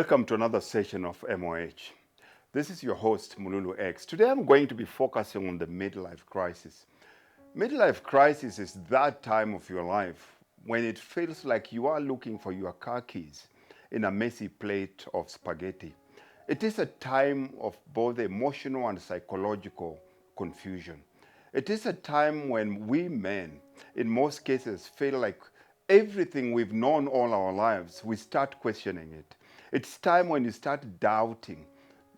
Welcome to another session of MOH. This is your host, Mululu X. Today I'm going to be focusing on the midlife crisis. Midlife crisis is that time of your life when it feels like you are looking for your car keys in a messy plate of spaghetti. It is a time of both emotional and psychological confusion. It is a time when we men, in most cases, feel like everything we've known all our lives, we start questioning it. It's time when you start doubting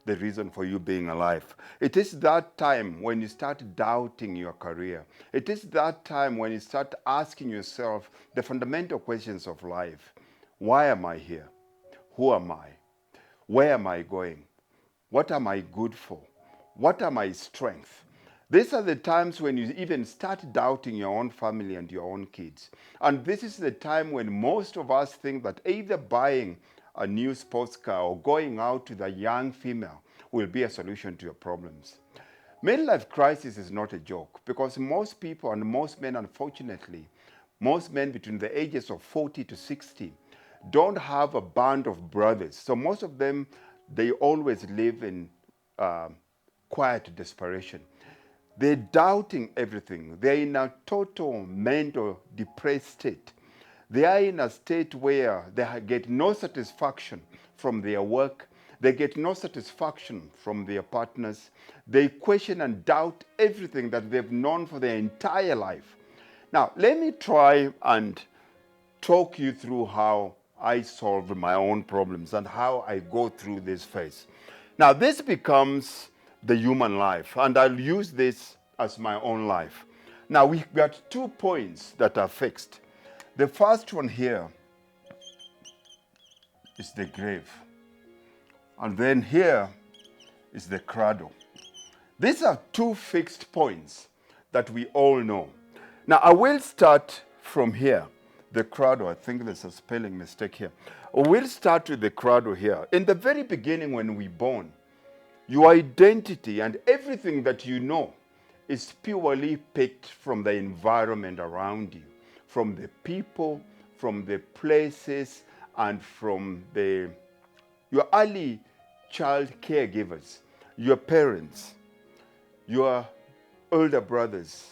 the reason for you being alive. It is that time when you start doubting your career. It is that time when you start asking yourself the fundamental questions of life. Why am I here? Who am I? Where am I going? What am I good for? What are my strengths? These are the times when you even start doubting your own family and your own kids. And this is the time when most of us think that either buying a new sports car or going out with a young female will be a solution to your problems. Midlife crisis is not a joke because most people and most men, unfortunately, most men between the ages of 40 to 60 don't have a band of brothers. So most of them, they always live in quiet desperation. They're doubting everything. They're in a total mental depressed state. They are in a state where they get no satisfaction from their work. They get no satisfaction from their partners. They question and doubt everything that they've known for their entire life. Now, let me try and talk you through how I solve my own problems and how I go through this phase. Now, this becomes the human life, and I'll use this as my own life. Now, we've got 2 points that are fixed. The first one here is the grave. And then here is the cradle. These are 2 fixed points that we all know. Now, I will start from here. The cradle, I think there's a spelling mistake here. We'll start with the cradle here. In the very beginning when we're born, your identity and everything that you know is purely picked from the environment around you, from the people, from the places, and from your early child caregivers, your parents, your older brothers,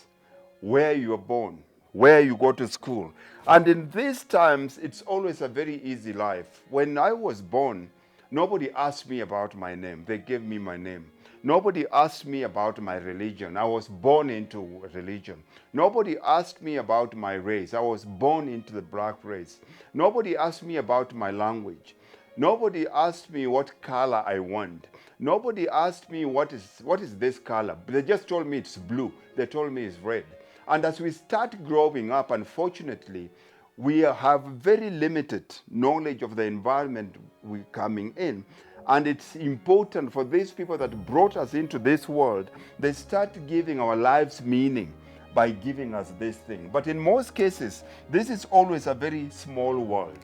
where you were born, where you go to school. And in these times, it's always a very easy life. When I was born, nobody asked me about my name. They gave me my name. Nobody asked me about my religion. I was born into religion. Nobody asked me about my race. I was born into the black race. Nobody asked me about my language. Nobody asked me what color I want. Nobody asked me what is this color. They just told me it's blue. They told me it's red. And as we start growing up, unfortunately, we have very limited knowledge of the environment we're coming in. And it's important for these people that brought us into this world, they start giving our lives meaning by giving us this thing. But in most cases, this is always a very small world.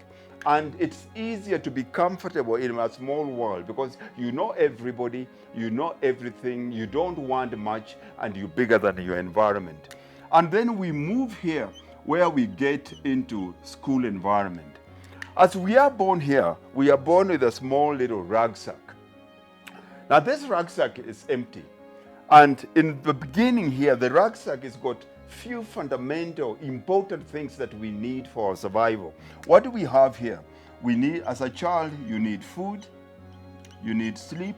And it's easier to be comfortable in a small world because you know everybody, you know everything, you don't want much, and you're bigger than your environment. And then we move here where we get into school environment. As we are born here, we are born with a small little rucksack. Now this rucksack is empty. And in the beginning here, the rucksack has got few fundamental, important things that we need for our survival. What do we have here? We need, as a child, you need food, you need sleep,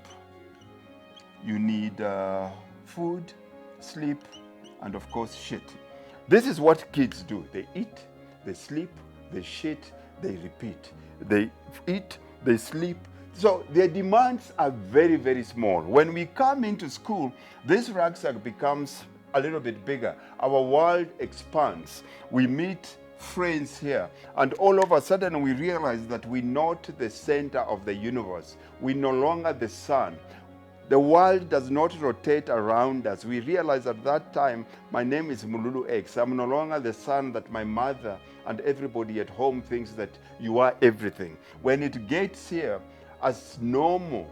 you need food, sleep, and of course shit. This is what kids do. They eat, they sleep, they shit, they repeat. They eat, they sleep. So their demands are very, very small. When we come into school, this rucksack becomes a little bit bigger. Our world expands. We meet friends here, and all of a sudden we realize that we're not the center of the universe. We're no longer the sun. The world does not rotate around us. We realize at that time, my name is Mululu X. I'm no longer the son that my mother and everybody at home thinks that you are everything. When it gets here, as normal,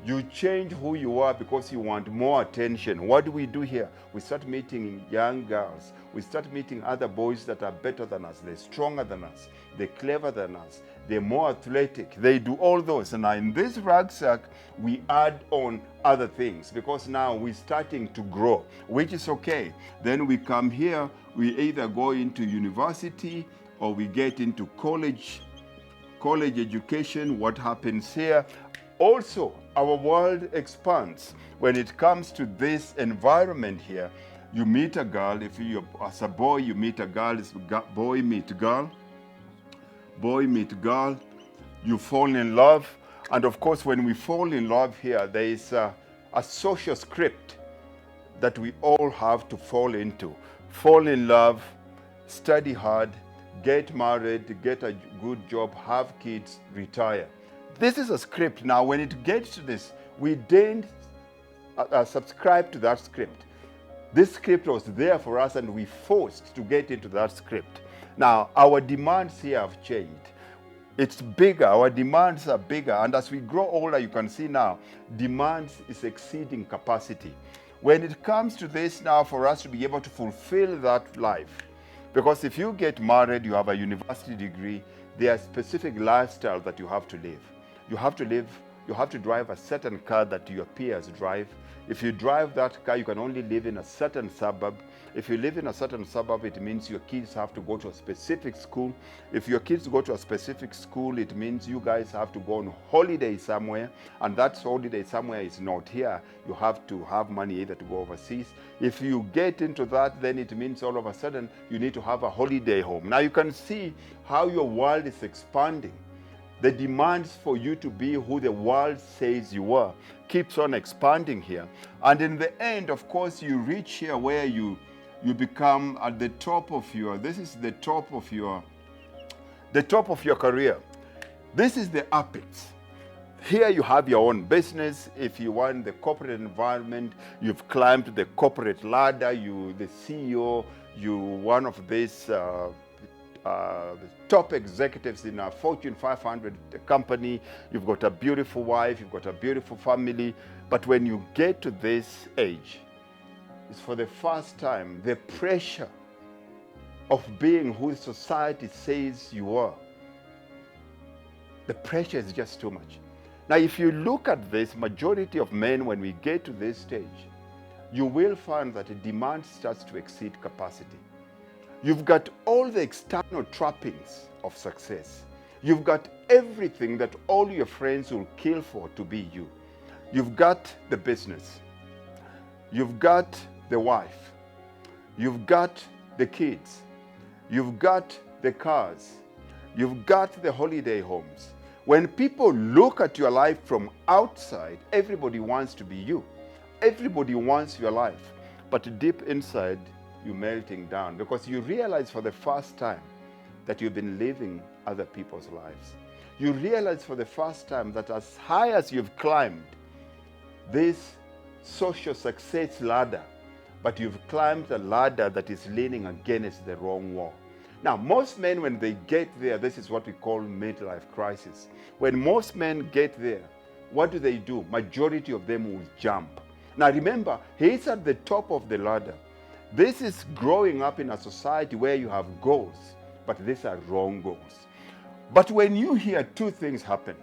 You change who you are because you want more attention. What do we do here? We start meeting young girls. We start meeting other boys that are better than us. They're stronger than us. They're clever than us. They're more athletic. They do all those. And now in this rucksack, we add on other things because now we're starting to grow, which is okay. Then we come here, we either go into university or we get into college education. What happens here? Also, our world expands. When it comes to this environment here, you meet a girl. If you, as a boy, you meet a girl, it's boy meet girl. Boy meet girl, you fall in love. And of course, when we fall in love here, there is a social script that we all have to fall into. Fall in love, study hard, get married, get a good job, have kids, retire. This is a script. Now, when it gets to this, we didn't subscribe to that script. This script was there for us and we forced to get into that script. Now, our demands here have changed. It's bigger, our demands are bigger. And as we grow older, you can see now, demands is exceeding capacity. When it comes to this now, for us to be able to fulfill that life, because if you get married, you have a university degree, there are specific lifestyles that you have to live. You have to drive a certain car that your peers drive. If you drive that car, you can only live in a certain suburb. If you live in a certain suburb, it means your kids have to go to a specific school. If your kids go to a specific school, it means you guys have to go on holiday somewhere, and that holiday somewhere is not here. You have to have money either to go overseas. If you get into that, then it means all of a sudden you need to have a holiday home. Now you can see how your world is expanding. The demands for you to be who the world says you are keeps on expanding here. And in the end, of course, you reach here where you become at the top of your, this is the top of your career. This is the apex. Here you have your own business. If you want the corporate environment, you've climbed the corporate ladder, you the CEO, you one of these the top executives in a Fortune 500 company, you've got a beautiful wife, you've got a beautiful family. But when you get to this age, it's for the first time, the pressure of being who society says you are, the pressure is just too much. Now, if you look at this, majority of men, when we get to this stage, you will find that the demand starts to exceed capacity. You've got all the external trappings of success. You've got everything that all your friends will kill for to be you. You've got the business. You've got the wife. You've got the kids. You've got the cars. You've got the holiday homes. When people look at your life from outside, everybody wants to be you. Everybody wants your life. But deep inside, you're melting down because you realize for the first time that you've been living other people's lives. You realize for the first time that as high as you've climbed this social success ladder, but you've climbed a ladder that is leaning against the wrong wall. Now, most men, when they get there, this is what we call midlife crisis. When most men get there, what do? Majority of them will jump. Now, remember, he's at the top of the ladder. This is growing up in a society where you have goals, but these are wrong goals. But when you hear two things happen,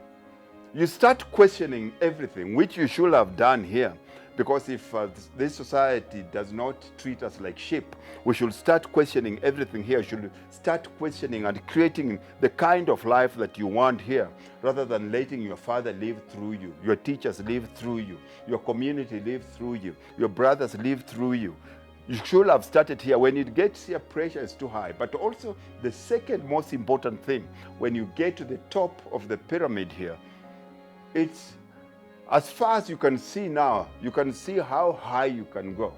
you start questioning everything, which you should have done here. Because if this society does not treat us like sheep, we should start questioning everything here. We should start questioning and creating the kind of life that you want here, rather than letting your father live through you, your teachers live through you, your community live through you, your brothers live through you. You should have started here. When it gets here, pressure is too high. But also, the second most important thing, when you get to the top of the pyramid here, it's as far as you can see now, you can see how high you can go.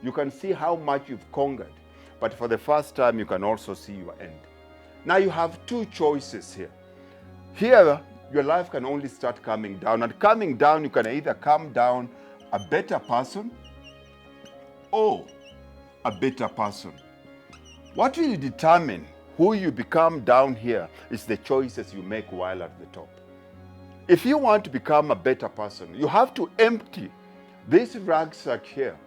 You can see how much you've conquered. But for the first time, you can also see your end. Now you have two choices here. Here, your life can only start coming down. And coming down, you can either come down a better person or a better person. What will determine who you become down here is the choices you make while at the top. If you want to become a better person, you have to empty this rucksack here.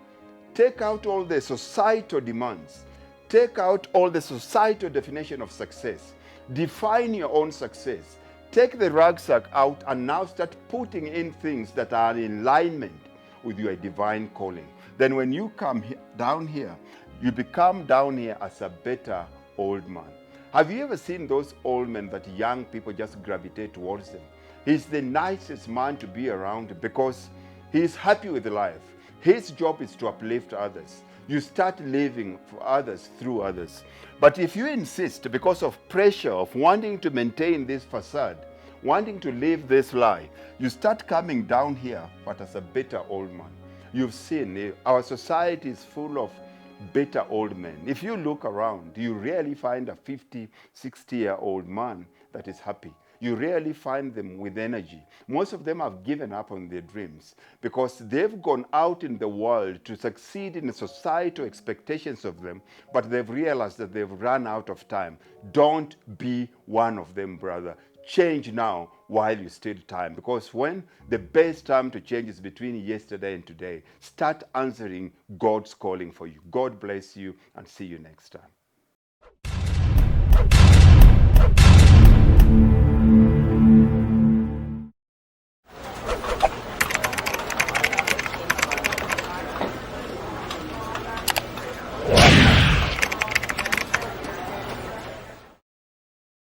Take out all the societal demands. Take out all the societal definition of success. Define your own success. Take the rucksack out and now start putting in things that are in alignment with your divine calling. Then when you come down here, you become down here as a better old man. Have you ever seen those old men that young people just gravitate towards them? He's the nicest man to be around because he's happy with life. His job is to uplift others. You start living for others through others. But if you insist, because of pressure of wanting to maintain this facade, wanting to live this lie, you start coming down here, but as a better old man. You've seen, our society is full of better old men. If you look around, you rarely find a 50, 60-year-old man that is happy. You rarely find them with energy. Most of them have given up on their dreams because they've gone out in the world to succeed in the societal expectations of them, but they've realized that they've run out of time. Don't be one of them, brother. Change now while you still time, because when the best time to change is between yesterday and today. Start answering God's calling for you. God bless you and see you next time.